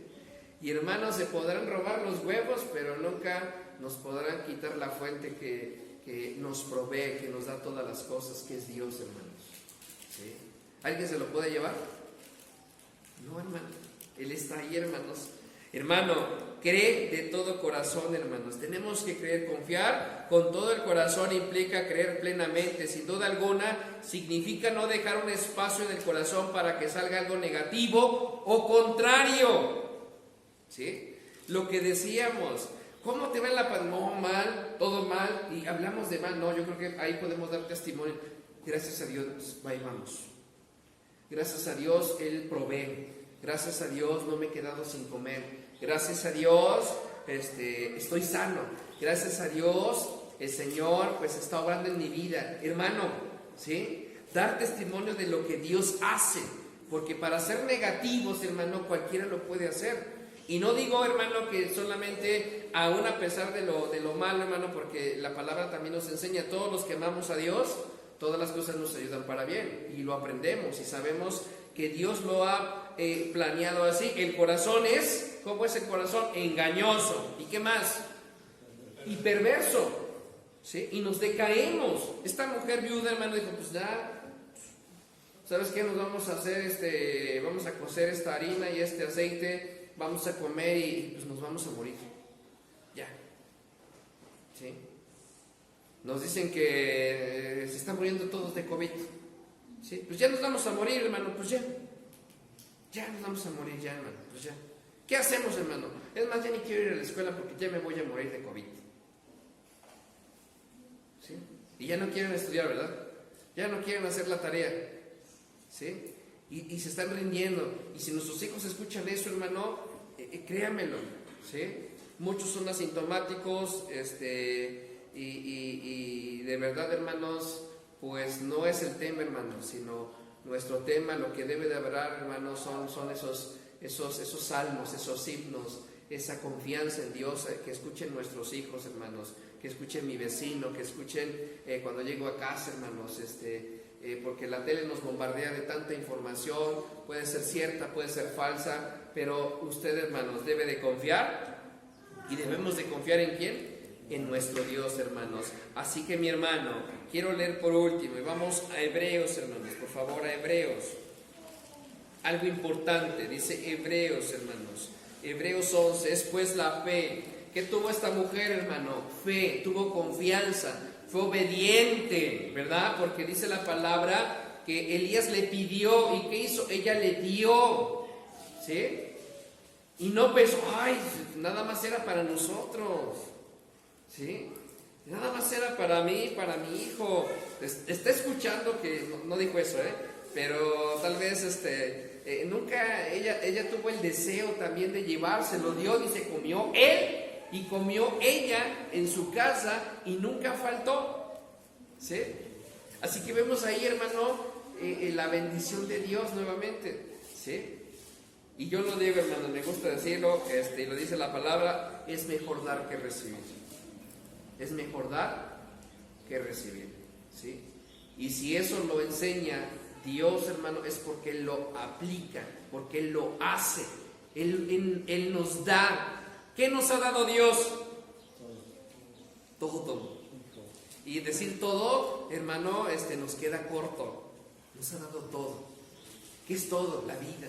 Y hermanos, se podrán robar los huevos, pero nunca nos podrán quitar la fuente que nos provee, que nos da todas las cosas, que es Dios, hermanos, ¿sí? ¿Alguien se lo puede llevar? No, hermano, Él está ahí, hermanos. Hermano, cree de todo corazón, hermanos. Tenemos que creer, confiar con todo el corazón implica creer plenamente. Sin duda alguna, significa no dejar un espacio en el corazón para que salga algo negativo o contrario, ¿sí? Lo que decíamos, ¿cómo te va en la paz? No, mal, todo mal, y hablamos de mal. No, yo creo que ahí podemos dar testimonio. Gracias a Dios, ahí vamos. Gracias a Dios, Él provee. Gracias a Dios, no me he quedado sin comer. Gracias a Dios, estoy sano. Gracias a Dios, el Señor pues está obrando en mi vida. Hermano, ¿sí? Dar testimonio de lo que Dios hace. Porque para ser negativos, hermano, cualquiera lo puede hacer. Y no digo, hermano, que solamente aún a pesar de lo malo, hermano, porque la palabra también nos enseña, todos los que amamos a Dios, todas las cosas nos ayudan para bien. Y lo aprendemos y sabemos que Dios lo ha planeado así. El corazón es, ¿cómo es el corazón? Engañoso. ¿Y qué más? Y perverso, ¿sí? Y nos decaemos. Esta mujer viuda, hermano, dijo, pues ya, ¿sabes qué? Nos vamos a hacer vamos a cocer esta harina y este aceite, vamos a comer y pues nos vamos a morir. Ya. ¿Sí? Nos dicen que se están muriendo todos de COVID. ¿Sí? Pues ya nos vamos a morir, hermano, pues ya nos vamos a morir, ya, hermano, pues ya. ¿Qué hacemos, hermano? Es más, ya ni quiero ir a la escuela porque ya me voy a morir de COVID. ¿Sí? Y ya no quieren estudiar, ¿verdad? Ya no quieren hacer la tarea, ¿sí? Y se están rindiendo. Y si nuestros hijos escuchan eso, hermano, créanmelo, ¿sí? Muchos son asintomáticos, y de verdad, hermanos, pues no es el tema, hermanos, sino nuestro tema, lo que debe de hablar, hermanos, son esos salmos, esos himnos, esa confianza en Dios, que escuchen nuestros hijos, hermanos, que escuchen mi vecino, que escuchen cuando llego a casa, hermanos, porque la tele nos bombardea de tanta información, puede ser cierta, puede ser falsa, pero usted, hermanos, debe de confiar, y debemos de confiar ¿en quién? En nuestro Dios, hermanos. Así que, mi hermano, quiero leer por último, y vamos a Hebreos, hermanos, por favor, a Hebreos. Algo importante, dice Hebreos, hermanos. Hebreos 11, es pues la fe. ¿Qué tuvo esta mujer, hermano? Fe, tuvo confianza, fue obediente, ¿verdad? Porque dice la palabra que Elías le pidió, ¿y qué hizo? Ella le dio, ¿sí? Y no pensó, ay, nada más era para nosotros, ¿sí? Nada más era para mí, para mi hijo. Está escuchando que, no dijo eso, pero tal vez nunca ella tuvo el deseo también de llevárselo. Dios dice, comió él y comió ella en su casa y nunca faltó. ¿Sí? Así que vemos ahí, hermano, la bendición de Dios nuevamente. ¿Sí? Y yo lo digo, hermano, me gusta decirlo, y lo dice la palabra, es mejor dar que recibir. Es mejor dar que recibir. ¿Sí? Y si eso lo enseña Dios, hermano, es porque Él lo aplica, porque Él lo hace. Él nos da. ¿Qué nos ha dado Dios? Todo. Y decir todo, hermano, nos queda corto. Nos ha dado todo. ¿Qué es todo? La vida.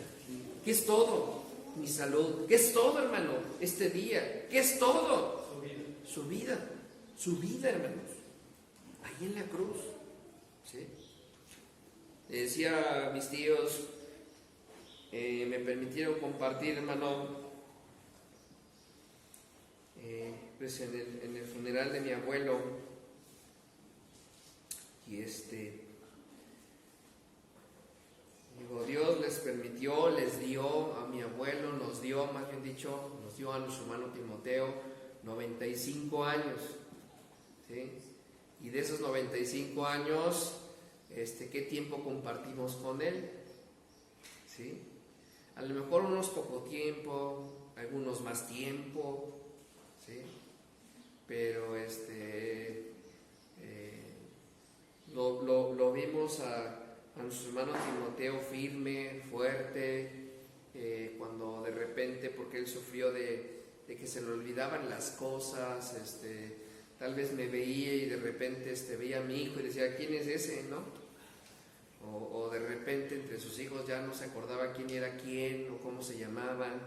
¿Qué es todo? Mi salud. ¿Qué es todo, hermano? Este día. ¿Qué es todo? Su vida. Su vida, hermanos. Ahí en la cruz. ¿Sí? Le decía a mis tíos, me permitieron compartir, hermano, pues en el funeral de mi abuelo. Y digo, Dios les permitió, les dio a mi abuelo, nos dio, más bien dicho, nos dio a nuestro hermano Timoteo 95 años. ¿Sí? Y de esos 95 años, ¿qué tiempo compartimos con él? ¿Sí? A lo mejor unos poco tiempo, algunos más tiempo, ¿sí? Pero lo vimos a nuestro hermano Timoteo firme, fuerte, cuando de repente, porque él sufrió de que se le olvidaban las cosas, tal vez me veía y de repente veía a mi hijo y decía, ¿quién es ese? ¿No? O de repente entre sus hijos ya no se acordaba quién era quién o cómo se llamaban.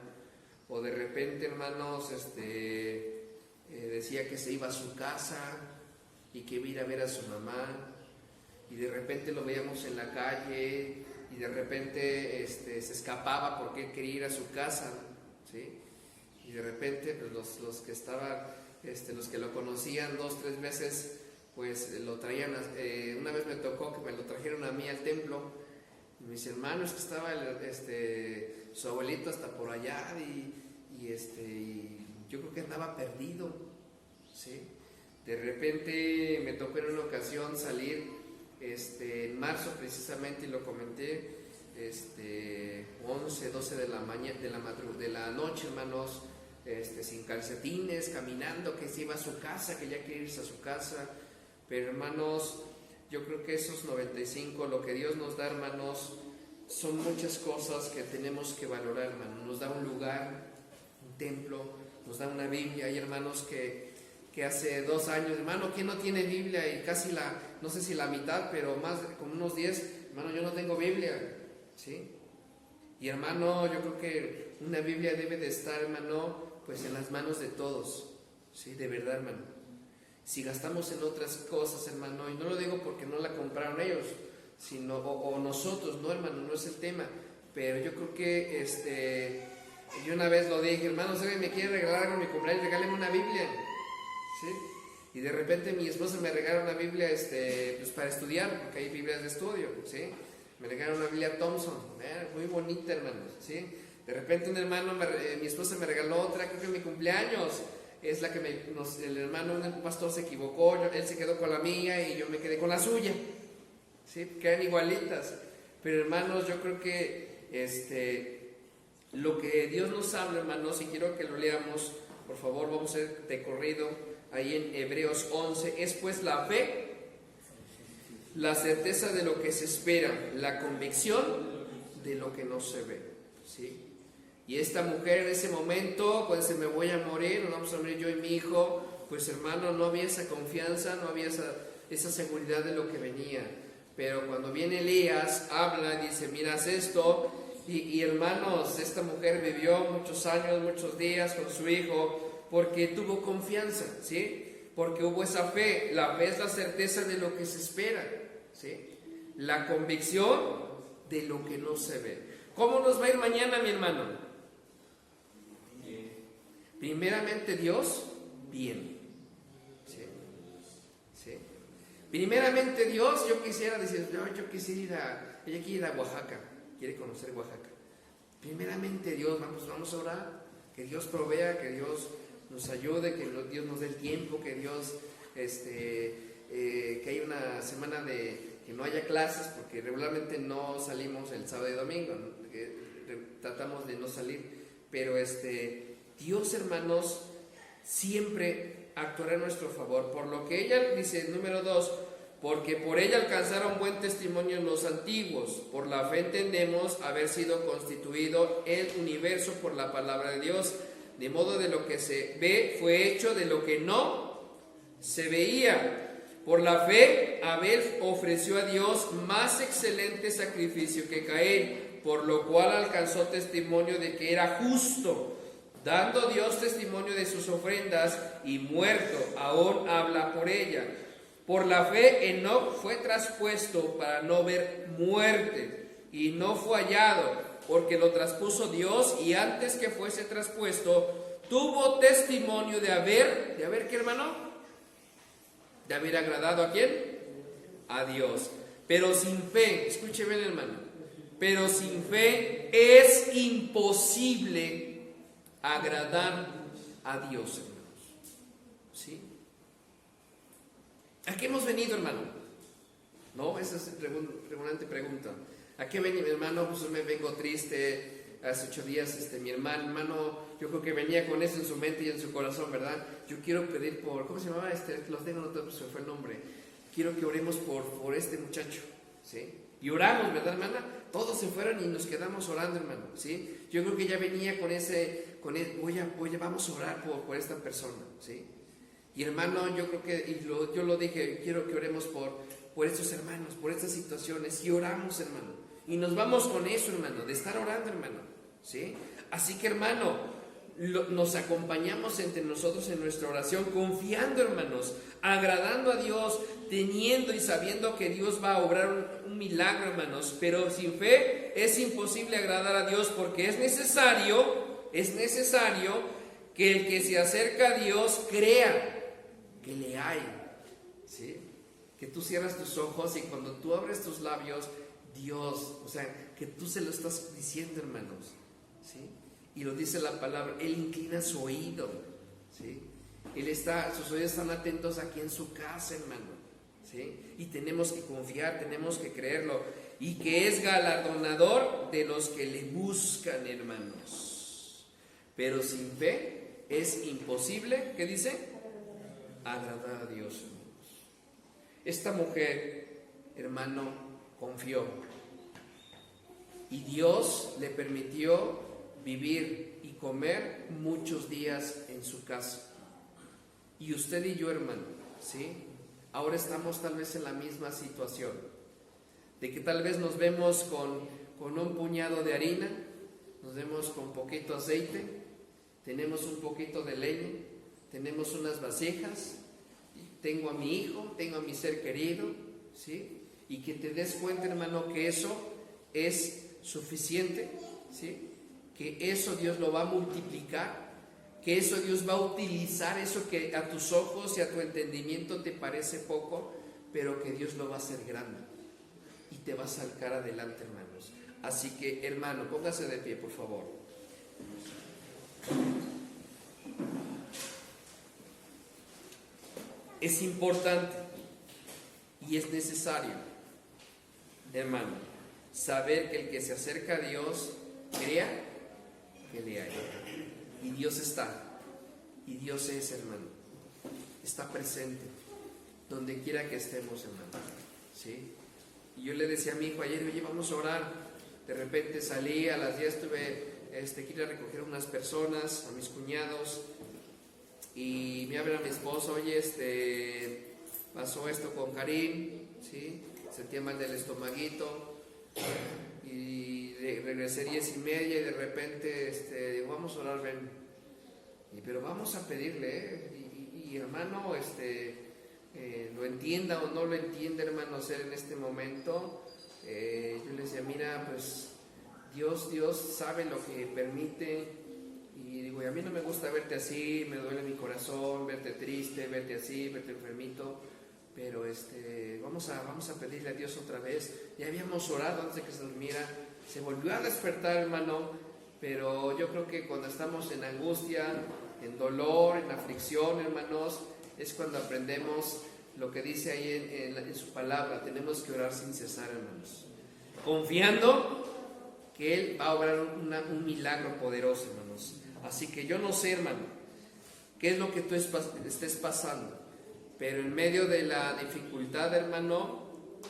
O de repente, hermanos, decía que se iba a su casa y que iba a ir a ver a su mamá. Y de repente lo veíamos en la calle y de repente se escapaba porque él quería ir a su casa, ¿sí? Y de repente pues, los que estaban, los que lo conocían 2, 3 veces, pues lo traían. Una vez me tocó que me lo trajeron a mí al templo y mis hermanos, que estaba su abuelito hasta por allá y yo creo que andaba perdido, ¿sí? De repente me tocó en una ocasión salir en marzo precisamente, y lo comenté, 11, 12 de la mañana, de la noche, hermanos, sin calcetines, caminando, que se iba a su casa, que ya quiere irse a su casa. Pero hermanos, yo creo que esos 95, lo que Dios nos da, hermanos, son muchas cosas que tenemos que valorar, hermanos. Nos da un lugar, un templo, nos da una Biblia. Hay hermanos que hace 2 años, hermano, ¿quién no tiene Biblia? Y casi no sé si la mitad, pero más, como unos 10, hermano, yo no tengo Biblia, ¿sí? Y hermano, yo creo que una Biblia debe de estar, hermano, pues en las manos de todos, ¿sí? De verdad, hermano. Si gastamos en otras cosas, hermano, y no lo digo porque no la compraron ellos, sino, o nosotros, no, hermano, no es el tema, pero yo creo que, yo una vez lo dije, hermano, si alguien me quiere regalar algo en mi cumpleaños, regáleme una Biblia, ¿sí? Y de repente mi esposa me regala una Biblia, pues para estudiar, porque hay Biblias de estudio, ¿sí? Me regala una Biblia Thompson, muy bonita, hermanos, ¿sí? De repente un hermano, mi esposa me regaló otra, creo que en mi cumpleaños, es la que el hermano, un pastor se equivocó, él se quedó con la mía y yo me quedé con la suya, ¿sí? Que eran igualitas. Pero hermanos, yo creo que lo que Dios nos habla, hermanos, y quiero que lo leamos, por favor, vamos a ir de corrido, ahí en Hebreos 11, es pues la fe, la certeza de lo que se espera, la convicción de lo que no se ve, ¿sí? Y esta mujer en ese momento, pues me voy a morir, nos vamos a morir yo y mi hijo, pues hermano, no había esa confianza, no había esa seguridad de lo que venía. Pero cuando viene Elías, habla y dice, miras esto, y hermanos, esta mujer vivió muchos años, muchos días con su hijo, porque tuvo confianza, ¿sí? Porque hubo esa fe. La fe es la certeza de lo que se espera, ¿sí? La convicción de lo que no se ve. ¿Cómo nos va a ir mañana, mi hermano? Primeramente Dios, bien, ¿sí? ¿Sí? Primeramente Dios, yo quisiera decir, ella quiere ir a Oaxaca, quiere conocer Oaxaca. Primeramente Dios, vamos a orar, que Dios provea, que Dios nos ayude, que Dios nos dé el tiempo, que Dios, que hay una semana que no haya clases, porque regularmente no salimos el sábado y domingo, ¿no? Tratamos de no salir, pero Dios, hermanos, siempre actuará en nuestro favor, por lo que ella dice, número 2, porque por ella alcanzaron buen testimonio los antiguos, por la fe entendemos haber sido constituido el universo por la palabra de Dios, de modo de lo que se ve fue hecho de lo que no se veía. Por la fe Abel ofreció a Dios más excelente sacrificio que Caín, por lo cual alcanzó testimonio de que era justo, dando Dios testimonio de sus ofrendas, y muerto aún habla por ella. Por la fe Enoc fue traspuesto para no ver muerte, y no fue hallado, porque lo traspuso Dios, y antes que fuese traspuesto, tuvo testimonio de haber ¿qué, hermano? De haber agradado ¿a quién? A Dios. Pero sin fe, escuche bien, hermano, pero sin fe es imposible agradar a Dios, hermanos. ¿Sí? ¿A qué hemos venido, hermano? No, esa es regularmente pregunta. ¿A qué venía mi hermano? Pues me vengo triste. Hace 8 días mi hermano, yo creo que venía con eso en su mente y en su corazón, ¿verdad? Yo quiero pedir por, ¿cómo se llamaba? Los tengo anotados, se me fue el nombre. Quiero que oremos por este muchacho, ¿sí? Y oramos, ¿verdad, hermana? Todos se fueron y nos quedamos orando, hermano, ¿sí? Yo creo que ya venía con vamos a orar por esta persona, ¿sí? Y hermano, yo creo que, yo lo dije, quiero que oremos por estos hermanos, por estas situaciones, y oramos, hermano. Y nos vamos con eso, hermano, de estar orando, hermano, ¿sí? Así que, hermano, nos acompañamos entre nosotros en nuestra oración, confiando, hermanos, agradando a Dios, teniendo y sabiendo que Dios va a obrar un milagro, hermanos. Pero sin fe es imposible agradar a Dios, porque es necesario que el que se acerca a Dios crea que le hay, ¿sí? Que tú cierras tus ojos y cuando tú abres tus labios, Dios, o sea, que tú se lo estás diciendo, hermanos, ¿sí? Y lo dice la palabra, Él inclina su oído, ¿sí? Sus oídos están atentos aquí en su casa, hermano, ¿sí? Y tenemos que confiar, tenemos que creerlo, y que es galardonador de los que le buscan, hermanos. Pero sin fe es imposible, ¿qué dice? Agradar a Dios, hermanos. Esta mujer, hermano, confió, y Dios le permitió vivir y comer muchos días en su casa. Y usted y yo, hermano, ¿sí? Ahora estamos tal vez en la misma situación, de que tal vez nos vemos con un puñado de harina, nos vemos con poquito aceite, tenemos un poquito de leña, tenemos unas vasijas, tengo a mi hijo, tengo a mi ser querido, ¿sí? Y que te des cuenta, hermano, que eso es suficiente, ¿sí? Que eso Dios lo va a multiplicar, que eso Dios va a utilizar, eso que a tus ojos y a tu entendimiento te parece poco, pero que Dios lo va a hacer grande y te va a sacar adelante, hermanos. Así que, hermano, póngase de pie, por favor. Es importante y es necesario, hermano, saber que el que se acerca a Dios crea que le hay. Y Dios está, y Dios es, hermano, está presente donde quiera que estemos, hermano, ¿sí? Y yo le decía a mi hijo ayer, oye, vamos a orar. De repente salí, a las 10 tuve que ir a recoger a unas personas, a mis cuñados, y me habla mi esposa, oye, pasó esto con Karim, ¿sí? Sentía mal del estomaguito, y regresé 10:30 y de repente digo, vamos a orar, ven. Pero vamos a pedirle, y hermano, lo entienda o no lo entienda, hermano, ser en este momento, yo le decía, mira, pues Dios sabe lo que permite, y digo, y a mí no me gusta verte así, me duele mi corazón, verte triste, verte así, verte enfermito, pero vamos a pedirle a Dios otra vez. Ya habíamos orado antes de que se durmiera, se volvió a despertar, hermano, pero yo creo que cuando estamos en angustia, en dolor, en aflicción, hermanos, es cuando aprendemos lo que dice ahí en su palabra. Tenemos que orar sin cesar, hermanos, confiando que Él va a obrar un milagro poderoso, hermanos. Así que yo no sé, hermano, qué es lo que tú estés pasando, pero en medio de la dificultad, hermano,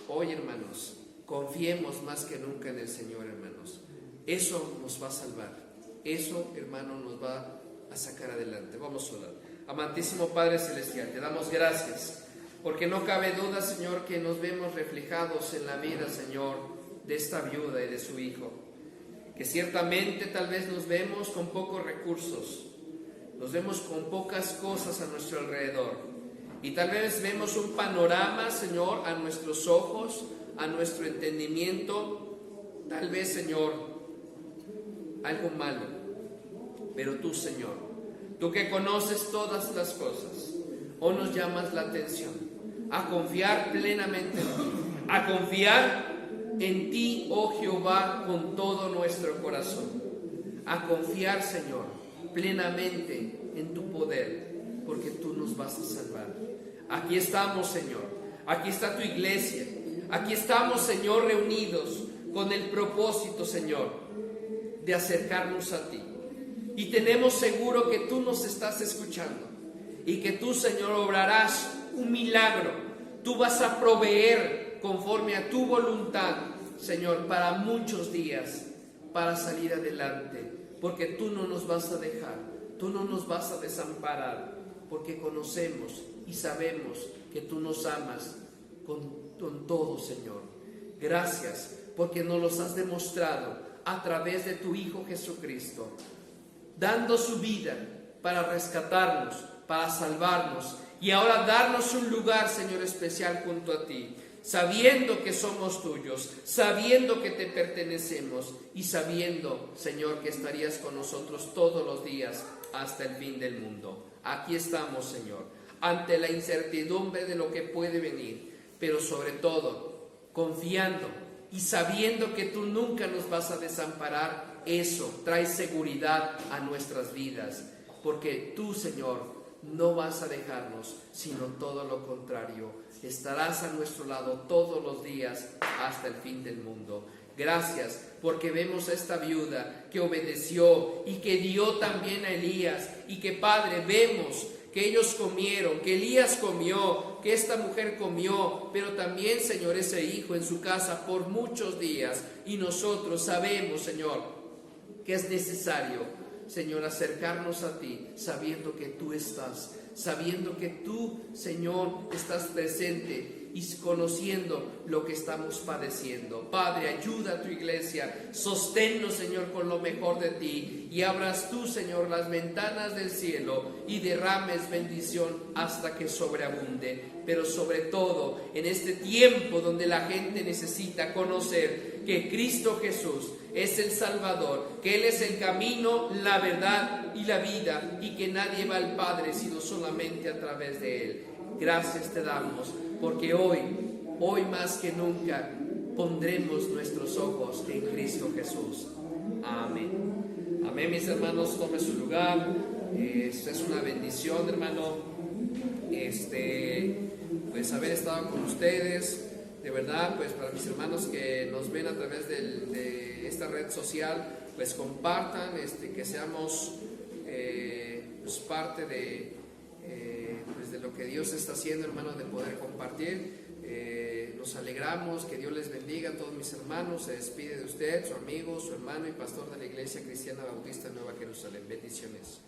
hoy, hermanos, confiemos más que nunca en el Señor, hermanos. Eso nos va a salvar. Eso, hermano, nos va a sacar adelante. Vamos a orar. Amantísimo Padre Celestial, te damos gracias, porque no cabe duda, Señor, que nos vemos reflejados en la vida, Señor, de esta viuda y de su hijo. Que ciertamente tal vez nos vemos con pocos recursos, nos vemos con pocas cosas a nuestro alrededor, y tal vez vemos un panorama, Señor, a nuestros ojos, a nuestro entendimiento, tal vez, Señor, algo malo. Pero tú, Señor, tú que conoces todas las cosas, hoy nos llamas la atención a confiar plenamente en ti, a confiar en ti, oh Jehová, con todo nuestro corazón, a confiar, Señor, plenamente en tu poder, porque tú nos vas a salvar. Aquí estamos, Señor, aquí está tu iglesia, aquí estamos, Señor, reunidos con el propósito, Señor, de acercarnos a ti. Y tenemos seguro que tú nos estás escuchando y que tú, Señor, obrarás un milagro. Tú vas a proveer conforme a tu voluntad, Señor, para muchos días, para salir adelante, porque tú no nos vas a dejar, tú no nos vas a desamparar, porque conocemos y sabemos que tú nos amas con todo, Señor. Gracias, porque nos los has demostrado a través de tu Hijo Jesucristo, dando su vida para rescatarnos, para salvarnos, y ahora darnos un lugar, Señor, especial junto a ti, sabiendo que somos tuyos, sabiendo que te pertenecemos y sabiendo, Señor, que estarías con nosotros todos los días hasta el fin del mundo. Aquí estamos, Señor, ante la incertidumbre de lo que puede venir, pero sobre todo confiando y sabiendo que tú nunca nos vas a desamparar. Eso trae seguridad a nuestras vidas, porque tú, Señor, no vas a dejarnos, sino todo lo contrario. Estarás a nuestro lado todos los días hasta el fin del mundo. Gracias, porque vemos a esta viuda que obedeció y que dio también a Elías, y que, Padre, vemos que ellos comieron, que Elías comió, que esta mujer comió, pero también, Señor, ese hijo en su casa por muchos días. Y nosotros sabemos, Señor, que es necesario, Señor, acercarnos a ti, sabiendo que tú estás, sabiendo que tú, Señor, estás presente y conociendo lo que estamos padeciendo. Padre, ayuda a tu iglesia, sosténnos, Señor, con lo mejor de ti, y abras tú, Señor, las ventanas del cielo y derrames bendición hasta que sobreabunde. Pero sobre todo, en este tiempo donde la gente necesita conocer que Cristo Jesús es el Salvador, que Él es el camino, la verdad y la vida, y que nadie va al Padre sino solamente a través de Él. Gracias te damos, porque hoy más que nunca pondremos nuestros pues en Cristo Jesús. Amén. Amén, mis hermanos, tome su lugar. Esto es una bendición, hermano, pues haber estado con ustedes. De verdad, pues para mis hermanos que nos ven a través de esta red social, pues compartan, que seamos pues parte pues de lo que Dios está haciendo, hermano, de poder compartir. Nos alegramos, que Dios les bendiga a todos mis hermanos. Se despide de usted, su amigo, su hermano y pastor de la Iglesia Cristiana Bautista Nueva Jerusalén. Bendiciones.